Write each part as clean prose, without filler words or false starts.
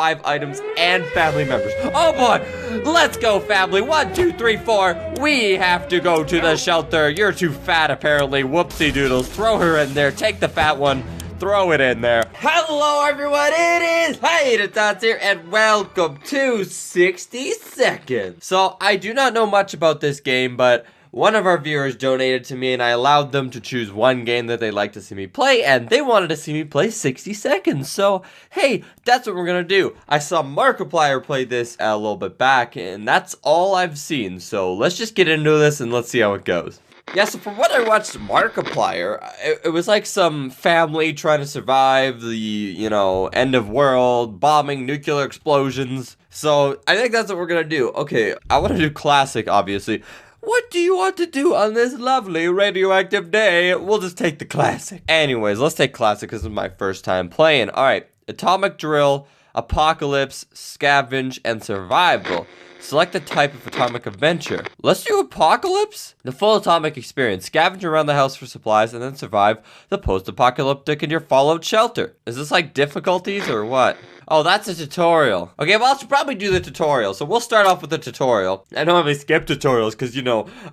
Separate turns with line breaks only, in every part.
5 items and family members. Oh boy, let's go family. 1, 2, 3, 4. We have to go to the shelter. You're too fat apparently. Whoopsie doodles. Throw her in there. Take the fat one. Throw it in there. Hello everyone, it is HaterTots here and welcome to 60 Seconds. So I do not know much about this game, but one of our viewers donated to me and I allowed them to choose one game that they'd like to see me play, and they wanted to see me play 60 Seconds. So, hey, that's what we're gonna do. I saw Markiplier play this a little bit back, and that's all I've seen. So let's just get into this and let's see how it goes. Yeah, so from what I watched Markiplier, it was like some family trying to survive the, end of world, bombing, nuclear explosions. So I think that's what we're gonna do. Okay, I want to do classic, obviously. What do you want to do on this lovely radioactive day? We'll just take the classic. Anyways, let's take classic because this is my first time playing. Alright, atomic drill, apocalypse, scavenge, and survival. Select the type of atomic adventure. Let's do apocalypse. The full atomic experience. Scavenge around the house for supplies and then survive the post-apocalyptic in your fallout shelter. Is this like difficulties or what? Oh, that's a tutorial. Okay, well, I should probably do the tutorial. So we'll start off with the tutorial. I normally skip tutorials because,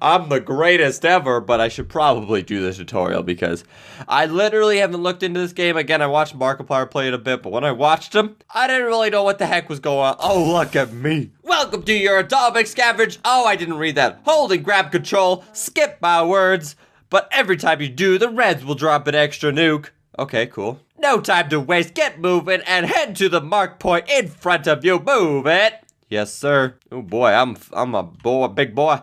I'm the greatest ever, but I should probably do the tutorial because I literally haven't looked into this game. Again, I watched Markiplier play it a bit, but when I watched him, I didn't really know what the heck was going on. Oh, look at me. Welcome to your atomic scavenge. Oh, I didn't read that. Hold and grab control. Skip my words. But every time you do, the Reds will drop an extra nuke. Okay, cool. No time to waste, get moving, and head to the mark point in front of you. Move it. Yes, sir. Oh boy, I'm a big boy.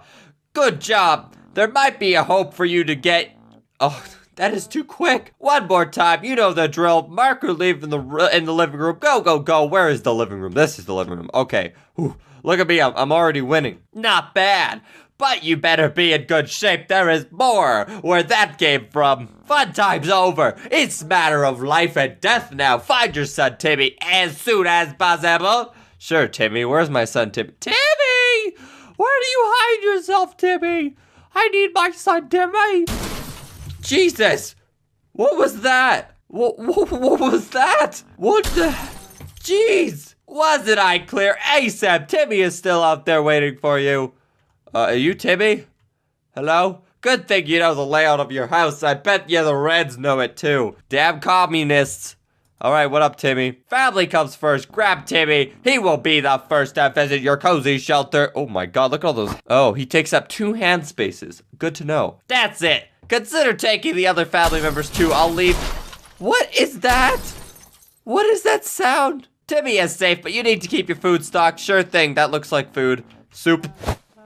Good job. There might be a hope for you to get... Oh, that is too quick. One more time, you know the drill. Marker leave in the living room. Go, go, go. Where is the living room? This is the living room. Okay. Whew. Look at me, I'm already winning. Not bad. But you better be in good shape. There is more where that came from. Fun time's over. It's a matter of life and death now. Find your son, Timmy, as soon as possible. Sure, Timmy. Where's my son, Timmy? Timmy! Where do you hide yourself, Timmy? I need my son, Timmy. Jesus! What was that? What was that? What the... Jeez! Wasn't I clear? ASAP, Timmy is still out there waiting for you. Are you Timmy? Hello? Good thing you know the layout of your house. I bet you the Reds know it too. Damn communists. Alright, what up, Timmy? Family comes first. Grab Timmy. He will be the first to visit your cozy shelter. Oh my god, look at all those. Oh, he takes up 2 hand spaces. Good to know. That's it. Consider taking the other family members too. I'll leave. What is that? What is that sound? Timmy is safe, but you need to keep your food stocked. Sure thing, that looks like food. Soup.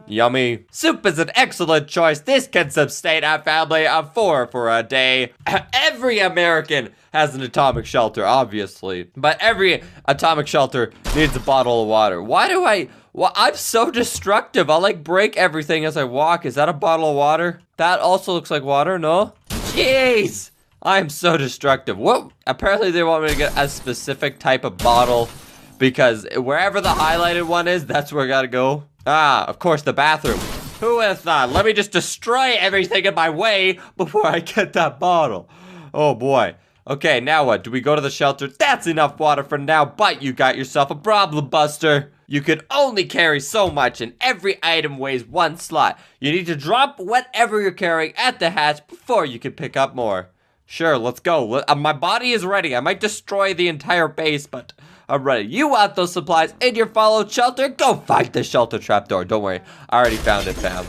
Yummy. Soup is an excellent choice. This can sustain a family of 4 for a day. Every American has an atomic shelter, obviously. But every atomic shelter needs a bottle of water. Why do well, I'm so destructive. I'll like break everything as I walk. Is that a bottle of water? That also looks like water, no? Jeez. I'm so destructive. What? Apparently they want me to get a specific type of bottle because wherever the highlighted one is, that's where I gotta go. Ah, of course, the bathroom. Who would have thought? Let me just destroy everything in my way before I get that bottle. Oh, boy. Okay, now what? Do we go to the shelter? That's enough water for now, but you got yourself a problem, Buster. You can only carry so much, and every item weighs 1 slot. You need to drop whatever you're carrying at the hatch before you can pick up more. Sure, let's go. My body is ready. I might destroy the entire base, but... I'm ready. You want those supplies in your followed shelter? Go find the shelter trapdoor. Don't worry. I already found it, fam.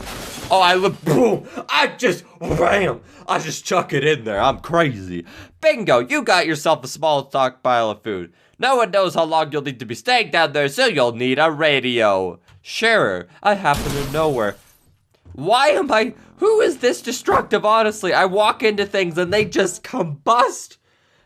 Oh, boom. I just chuck it in there. I'm crazy. Bingo. You got yourself a small stockpile of food. No one knows how long you'll need to be staying down there, so you'll need a radio. Sure. I happen to know where. Who is this destructive, honestly? I walk into things and they just combust.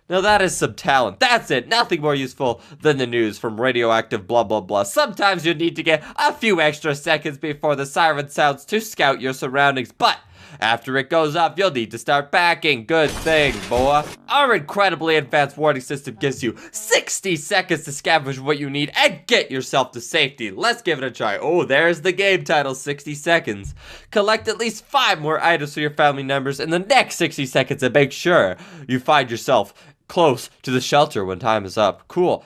Now that is some talent. That's it. Nothing more useful than the news from radioactive blah blah blah. Sometimes you need to get a few extra seconds before the siren sounds to scout your surroundings, but after it goes off, you'll need to start packing. Good thing, boy. Our incredibly advanced warning system gives you 60 seconds to scavenge what you need and get yourself to safety. Let's give it a try. Oh, there's the game title, 60 seconds. Collect at least 5 more items for your family members in the next 60 seconds and make sure you find yourself close to the shelter when time is up. Cool.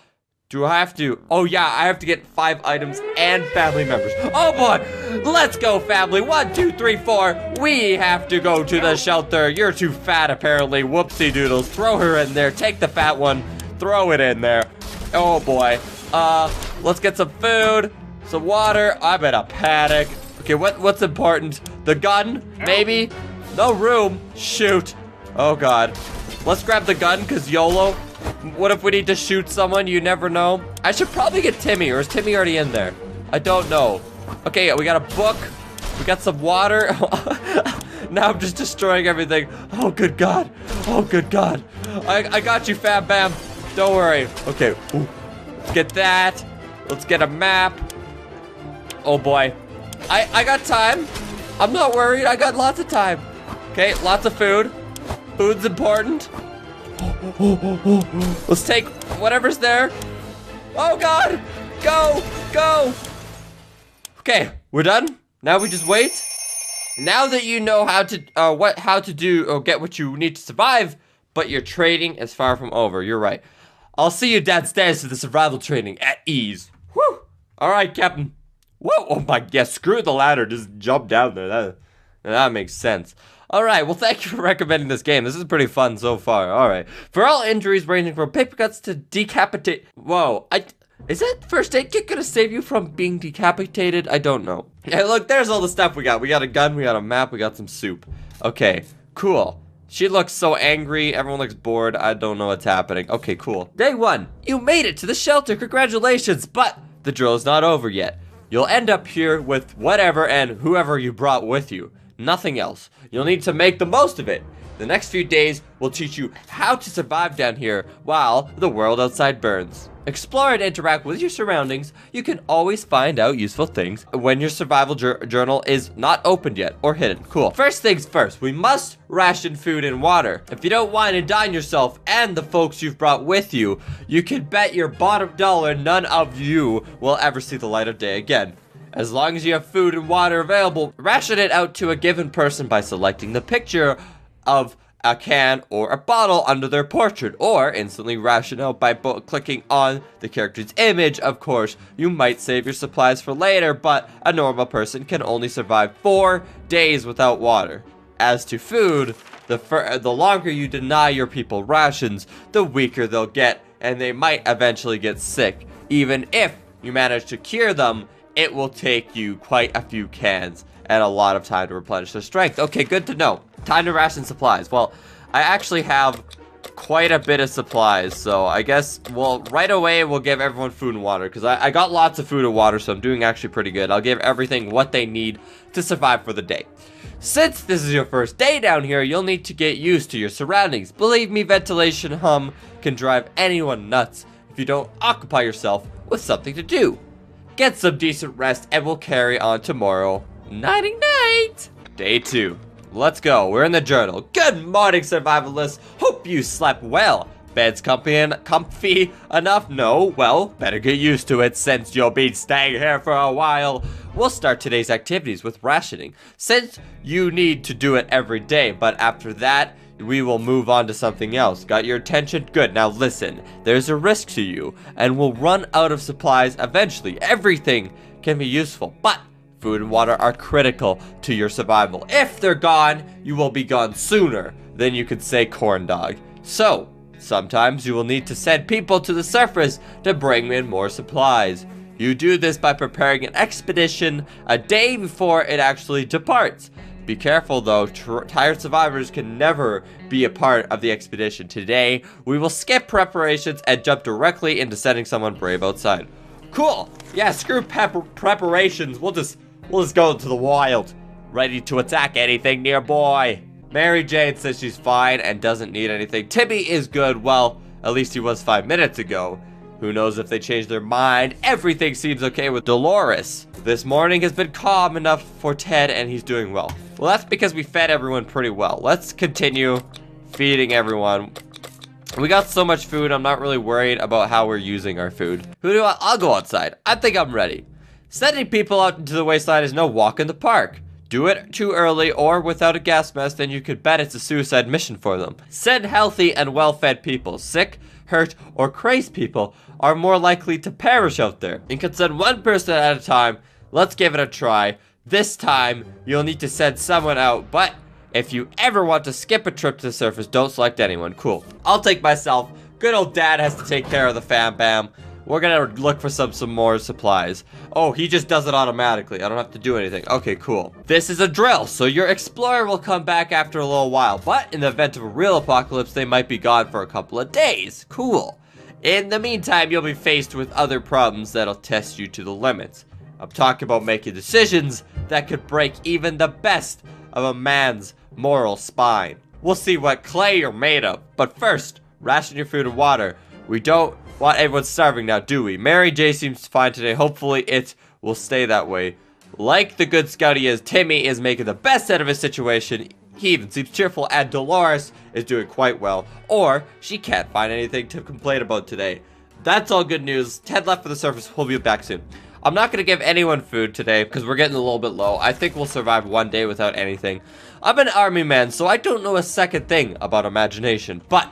Do I have to? Oh yeah, I have to get 5 items and family members. Oh boy, let's go family. 1, 2, 3, 4. We have to go to the shelter. You're too fat apparently. Whoopsie doodles. Throw her in there. Take the fat one. Throw it in there. Oh boy. Let's get some food, some water. I'm in a panic. Okay, what's important? The gun, maybe? No room. Shoot. Oh god. Let's grab the gun, cause YOLO. What if we need to shoot someone? You never know. I should probably get Timmy, or is Timmy already in there? I don't know. Okay, we got a book. We got some water. Now I'm just destroying everything. Oh, good God. Oh, good God. I got you, Fab Bam. Don't worry. Okay, ooh. Let's get that. Let's get a map. Oh, boy. I got time. I'm not worried. I got lots of time. Okay, lots of food. Food's important. Let's take whatever's there. Oh God, go. Okay, we're done. Now we just wait. Now that you know how to do or get what you need to survive, but your training is far from over. You're right. I'll see you downstairs for the survival training at ease. Whew. All right, Captain. Whoa. Oh my. Yeah. Screw the ladder. Just jump down there. That makes sense. Alright, well thank you for recommending this game. This is pretty fun so far. Alright. For all injuries ranging from paper cuts to decapitate... Whoa, is that first aid kit gonna save you from being decapitated? I don't know. Hey, look, there's all the stuff we got. We got a gun, we got a map, we got some soup. Okay, cool. She looks so angry, everyone looks bored. I don't know what's happening. Okay, cool. Day 1, you made it to the shelter. Congratulations, but the drill is not over yet. You'll end up here with whatever and whoever you brought with you. Nothing else. You'll need to make the most of it. The next few days will teach you how to survive down here while the world outside burns. Explore and interact with your surroundings. You can always find out useful things when your survival journal is not opened yet or hidden. Cool. First things first, we must ration food and water. If you don't wine and dine yourself and the folks you've brought with you, you can bet your bottom dollar none of you will ever see the light of day again. As long as you have food and water available, ration it out to a given person by selecting the picture of a can or a bottle under their portrait, or instantly ration out by clicking on the character's image. Of course, you might save your supplies for later, but a normal person can only survive 4 days without water. As to food, the longer you deny your people rations, the weaker they'll get, and they might eventually get sick. Even if you manage to cure them, it will take you quite a few cans and a lot of time to replenish their strength. Okay, good to know. Time to ration supplies. Well, I actually have quite a bit of supplies, so I guess, well, right away we'll give everyone food and water, because I got lots of food and water, so I'm doing actually pretty good. I'll give everything what they need to survive for the day. Since this is your first day down here, you'll need to get used to your surroundings. Believe me, ventilation hum can drive anyone nuts if you don't occupy yourself with something to do. Get some decent rest, and we'll carry on tomorrow. Nighty-night! Day 2. Let's go. We're in the journal. Good morning, survivalists. Hope you slept well. Bed's comfy enough? No? Well, better get used to it since you'll be staying here for a while. We'll start today's activities with rationing, since you need to do it every day, but after that, we will move on to something else. Got your attention? Good. Now listen, there's a risk to you, and we'll run out of supplies eventually. Everything can be useful, but food and water are critical to your survival. If they're gone, you will be gone sooner than you could say corn dog. So, sometimes you will need to send people to the surface to bring in more supplies. You do this by preparing an expedition a day before it actually departs. Be careful though, tired survivors can never be a part of the expedition. Today, we will skip preparations and jump directly into sending someone brave outside. Cool! Yeah, screw preparations, we'll just go into the wild, ready to attack anything nearby. Mary Jane says she's fine and doesn't need anything. Timmy is good, well, at least he was 5 minutes ago. Who knows if they changed their mind? Everything seems okay with Dolores. This morning has been calm enough for Ted and he's doing well. Well, that's because we fed everyone pretty well. Let's continue feeding everyone. We got so much food, I'm not really worried about how we're using our food. I'll go outside. I think I'm ready. Sending people out into the wasteland is no walk in the park. Do it too early or without a gas mask, then you could bet it's a suicide mission for them. Send healthy and well-fed people. Sick, hurt, or crazed people are more likely to perish out there. You can send one person at a time. Let's give it a try. This time, you'll need to send someone out, but if you ever want to skip a trip to the surface, don't select anyone. Cool. I'll take myself. Good old dad has to take care of the fam bam. We're gonna look for some more supplies. Oh, he just does it automatically. I don't have to do anything. Okay, cool. This is a drill, so your explorer will come back after a little while, but in the event of a real apocalypse, they might be gone for a couple of days. Cool. In the meantime, you'll be faced with other problems that'll test you to the limits. I'm talking about making decisions that could break even the best of a man's moral spine. We'll see what clay you're made of, but first, ration your food and water. We don't want everyone starving now, do we? Mary J seems fine today. Hopefully it will stay that way. Like the good scout he is, Timmy is making the best out of his situation. He even seems cheerful, and Dolores is doing quite well. Or, she can't find anything to complain about today. That's all good news. Ted left for the surface. We'll be back soon. I'm not going to give anyone food today because we're getting a little bit low. I think we'll survive one day without anything. I'm an army man, so I don't know a second thing about imagination, but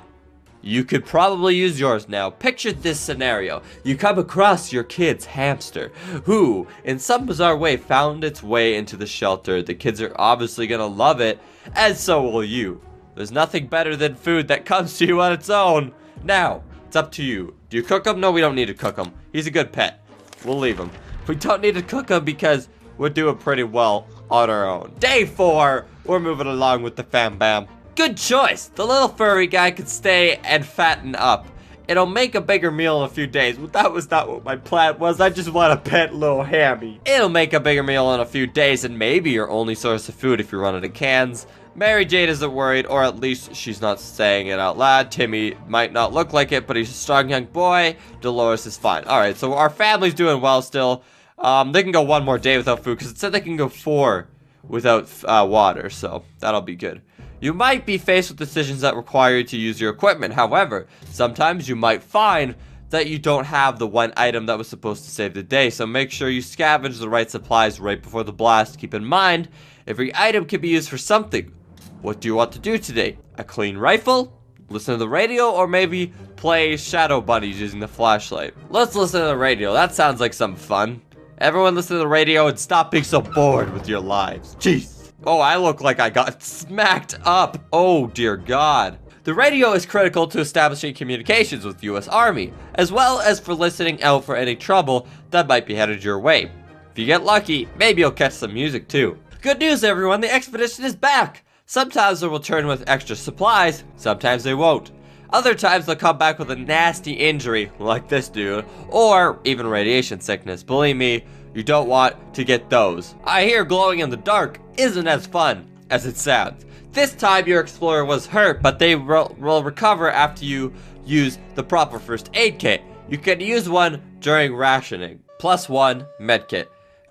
you could probably use yours now. Picture this scenario. You come across your kid's hamster, who, in some bizarre way, found its way into the shelter. The kids are obviously going to love it, and so will you. There's nothing better than food that comes to you on its own. Now, it's up to you. Do you cook him? No, we don't need to cook him. He's a good pet. We'll leave him. We don't need to cook him because we're doing pretty well on our own. Day 4, we're moving along with the fam bam. Good choice. The little furry guy could stay and fatten up. It'll make a bigger meal in a few days. Well, that was not what my plan was. I just want a pet little hammy. It'll make a bigger meal in a few days and maybe your only source of food if you run out of cans. Mary Jane isn't worried, or at least she's not saying it out loud. Timmy might not look like it, but he's a strong young boy. Dolores is fine. Alright, so our family's doing well still. They can go one more day without food, because it said they can go 4 without water, so that'll be good. You might be faced with decisions that require you to use your equipment. However, sometimes you might find that you don't have the one item that was supposed to save the day, so make sure you scavenge the right supplies right before the blast. Keep in mind, every item can be used for something. What do you want to do today? A clean rifle? Listen to the radio? Or maybe play Shadow Bunnies using the flashlight? Let's listen to the radio. That sounds like some fun. Everyone listen to the radio and stop being so bored with your lives. Jeez. Oh, I look like I got smacked up. Oh, dear God. The radio is critical to establishing communications with the U.S. Army, as well as for listening out for any trouble that might be headed your way. If you get lucky, maybe you'll catch some music too. Good news, everyone. The expedition is back. Sometimes they'll return with extra supplies, sometimes they won't. Other times they'll come back with a nasty injury, like this dude, or even radiation sickness. Believe me, you don't want to get those. I hear glowing in the dark isn't as fun as it sounds. This time your explorer was hurt, but they will recover after you use the proper first aid kit. You can use one during rationing. +1 medkit.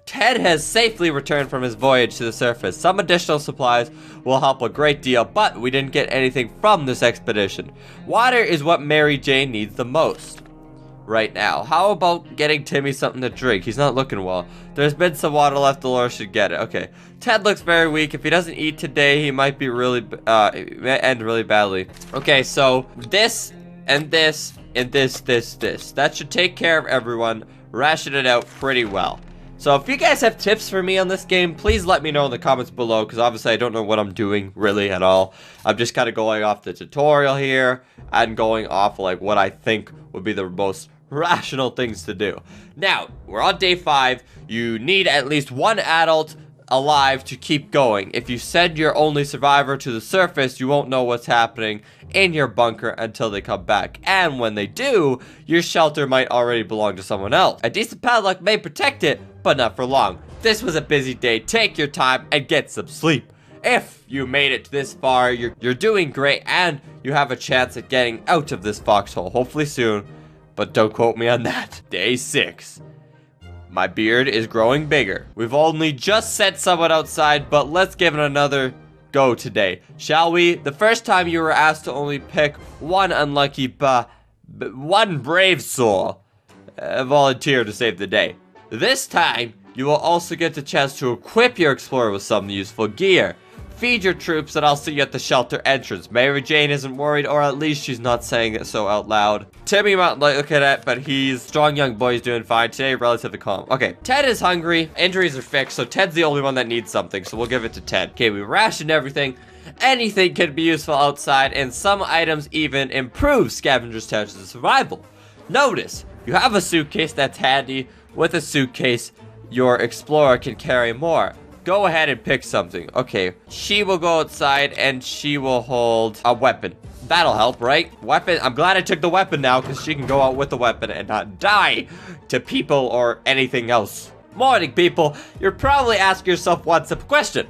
Ted has safely returned from his voyage to the surface. Some additional supplies will help a great deal, but we didn't get anything from this expedition. Water is what Mary Jane needs the most right now. How about getting Timmy something to drink? He's not looking well. There's been some water left. Dolores should get it. Okay. Ted looks very weak. If he doesn't eat today, he might be really, end really badly. Okay, so this and this and this. That should take care of everyone. Ration it out pretty well. So if you guys have tips for me on this game, please let me know in the comments below, because obviously I don't know what I'm doing really at all. I'm just kind of going off the tutorial here and going off like what I think would be the most rational things to do. Now, we're on day 5. You need at least one adult alive to keep going. If you send your only survivor to the surface, you won't know what's happening in your bunker until they come back. And when they do, your shelter might already belong to someone else. A decent padlock may protect it, but not for long. This was a busy day. Take your time and get some sleep. If you made it this far, you're doing great, and you have a chance at getting out of this foxhole, hopefully soon, but don't quote me on that. Day 6. My beard is growing bigger. We've only just sent someone outside, but let's give it another go today, shall we? The first time you were asked to only pick one unlucky, one brave soul volunteer to save the day. This time, you will also get the chance to equip your explorer with some useful gear. Feed your troops and I'll see you at the shelter entrance. Mary Jane isn't worried, or at least she's not saying it so out loud. Timmy might look at it, but he's strong young boy. He's doing fine today, relatively calm. Okay, Ted is hungry. Injuries are fixed, so Ted's the only one that needs something, so we'll give it to Ted. Okay, we rationed everything. Anything can be useful outside, and some items even improve scavengers' chances of survival. Notice, you have a suitcase that's handy. With a suitcase, your explorer can carry more. Go ahead and pick something. Okay, she will go outside and she will hold a weapon. That'll help, right? Weapon. I'm glad I took the weapon now because she can go out with the weapon and not die to people or anything else. Morning, people. You're probably asking yourself one simple question.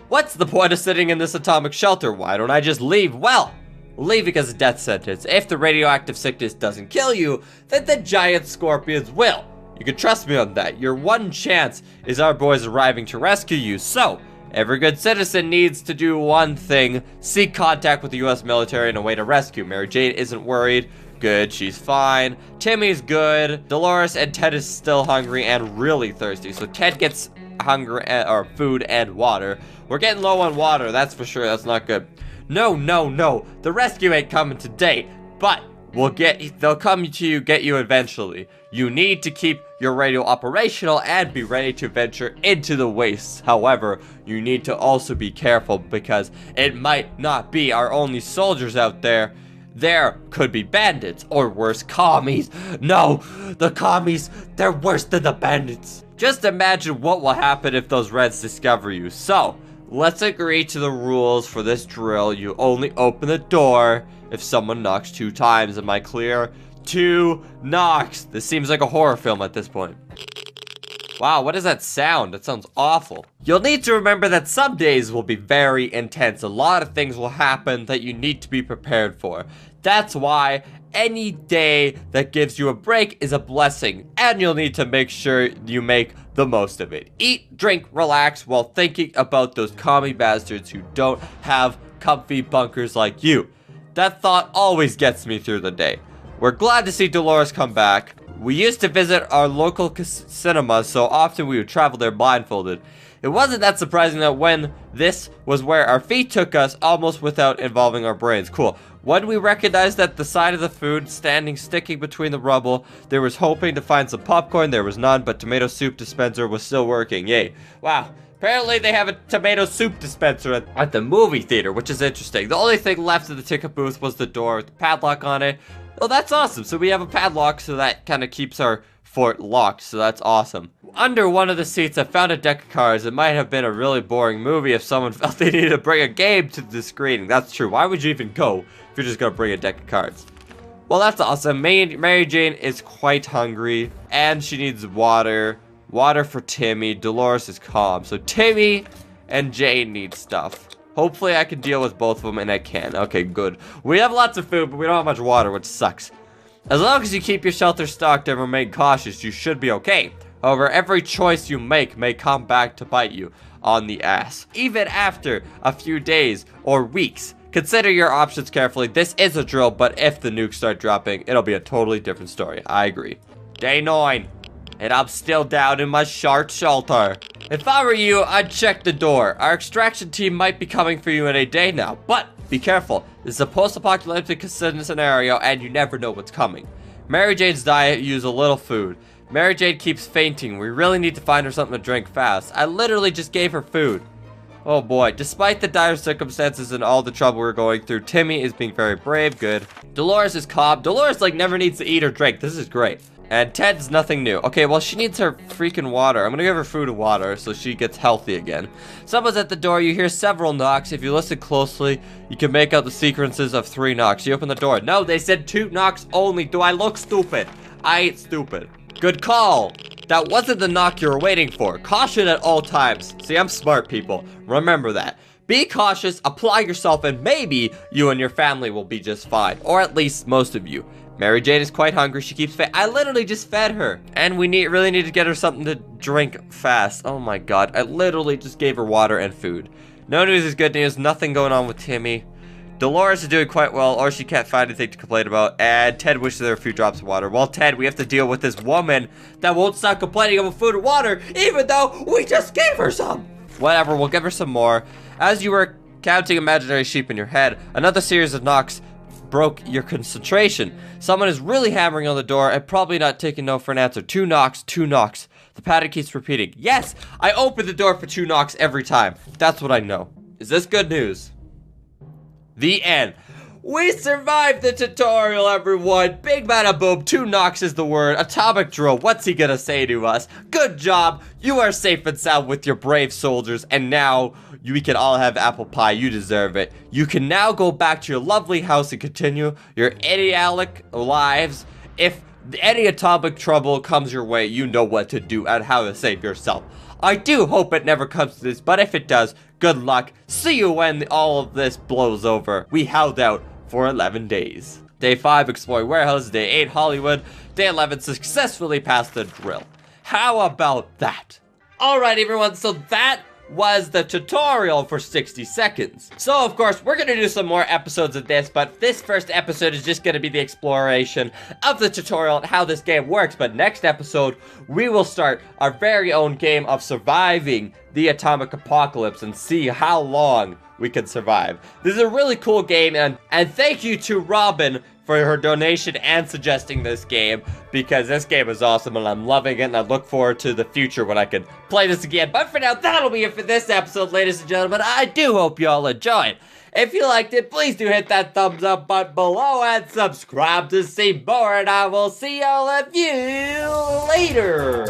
What's the point of sitting in this atomic shelter? Why don't I just leave? Well, leave because of death sentence. If the radioactive sickness doesn't kill you, then the giant scorpions will. You can trust me on that. Your one chance is our boys arriving to rescue you. So, every good citizen needs to do one thing. Seek contact with the US military and a way to rescue. Mary Jane isn't worried. Good, she's fine. Timmy's good. Dolores and Ted is still hungry and really thirsty. So Ted gets hunger or food and water. We're getting low on water, that's for sure. That's not good. No. The rescue ain't coming today. But they'll come to you, get you eventually. You need to keep your radio operational and be ready to venture into the wastes. However, you need to also be careful because it might not be our only soldiers out there. There could be bandits or worse, commies. No, the commies, they're worse than the bandits. Just imagine what will happen if those Reds discover you. So, let's agree to the rules for this drill. You only open the door if someone knocks 2 times. Am I clear? 2 knocks. This seems like a horror film at this point. Wow, what is that sound? That sounds awful. You'll need to remember that some days will be very intense. A lot of things will happen that you need to be prepared for. That's why any day that gives you a break is a blessing, and you'll need to make sure you make the most of it. Eat, drink, relax while thinking about those commie bastards who don't have comfy bunkers like you. That thought always gets me through the day. We're glad to see Dolores come back. We used to visit our local cinema, so often we would travel there blindfolded. It wasn't that surprising that when this was where our feet took us, almost without involving our brains. Cool. When we recognized that the side of the food sticking between the rubble, there was hoping to find some popcorn. There was none, but tomato soup dispenser was still working. Yay. Wow. Apparently they have a tomato soup dispenser at the movie theater, which is interesting. The only thing left of the ticket booth was the door with the padlock on it. Well, that's awesome. So we have a padlock, so that kind of keeps our fort locked, so that's awesome. Under one of the seats, I found a deck of cards. It might have been a really boring movie if someone felt they needed to bring a game to the screening. That's true. Why would you even go if you're just gonna bring a deck of cards? Well, that's awesome. Mary Jane is quite hungry, and she needs water. Water for Timmy. Dolores is calm. So Timmy and Jane need stuff. Hopefully I can deal with both of them, and I can. Okay, good. We have lots of food, but we don't have much water, which sucks. As long as you keep your shelter stocked and remain cautious, you should be okay. However, every choice you make may come back to bite you on the ass. Even after a few days or weeks, consider your options carefully. This is a drill, but if the nukes start dropping, it'll be a totally different story. I agree. Day 9. And I'm still down in my shark shelter. If I were you, I'd check the door. Our extraction team might be coming for you in a day now, but be careful. This is a post-apocalyptic scenario, and you never know what's coming. Mary Jane's diet used a little food. Mary Jane keeps fainting. We really need to find her something to drink fast. I literally just gave her food. Oh boy, despite the dire circumstances and all the trouble we're going through, Timmy is being very brave. Good. Dolores is calm. Dolores like never needs to eat or drink. This is great. And Ted's nothing new. Okay, well, she needs her freaking water. I'm gonna give her food and water so she gets healthy again. Someone's at the door. You hear several knocks. If you listen closely, you can make out the sequences of 3 knocks. You open the door. No, they said 2 knocks only. Do I look stupid? I ain't stupid. Good call. That wasn't the knock you were waiting for. Caution at all times. See, I'm smart, people. Remember that. Be cautious, apply yourself, and maybe you and your family will be just fine. Or at least most of you. Mary Jane is quite hungry. She keeps I literally just fed her. And we really need to get her something to drink fast. Oh my god. I literally just gave her water and food. No news is good news. Nothing going on with Timmy. Dolores is doing quite well, or she can't find anything to complain about. And Ted wishes there were a few drops of water. Well, Ted, we have to deal with this woman that won't stop complaining about food and water, even though we just gave her some. Whatever, we'll give her some more. As you were counting imaginary sheep in your head, another series of knocks broke your concentration. Someone is really hammering on the door and probably not taking no for an answer. 2 knocks, 2 knocks. The pattern keeps repeating. Yes, I open the door for 2 knocks every time. That's what I know. Is this good news? The end. We survived the tutorial, everyone. Big bada boom. 2 knocks is the word. Atomic drill. What's he gonna say to us? Good job. You are safe and sound with your brave soldiers. And now we can all have apple pie. You deserve it. You can now go back to your lovely house and continue your idyllic lives. If any atomic trouble comes your way, you know what to do and how to save yourself. I do hope it never comes to this, but if it does, good luck. See you when all of this blows over. We held out for 11 days. Day 5, exploring warehouses. Day 8, Hollywood. Day 11, successfully passed the drill. How about that? Alright everyone, so that was the tutorial for 60 seconds. So of course, we're gonna do some more episodes of this, but this first episode is just gonna be the exploration of the tutorial and how this game works. But next episode, we will start our very own game of surviving the atomic apocalypse and see how long we can survive. This is a really cool game, and thank you to Robin for her donation and suggesting this game, because this game is awesome and I'm loving it, and I look forward to the future when I can play this again. But for now, that'll be it for this episode, ladies and gentlemen. I do hope you all enjoyed. If you liked it, please do hit that thumbs up button below and subscribe to see more, and I will see all of you later.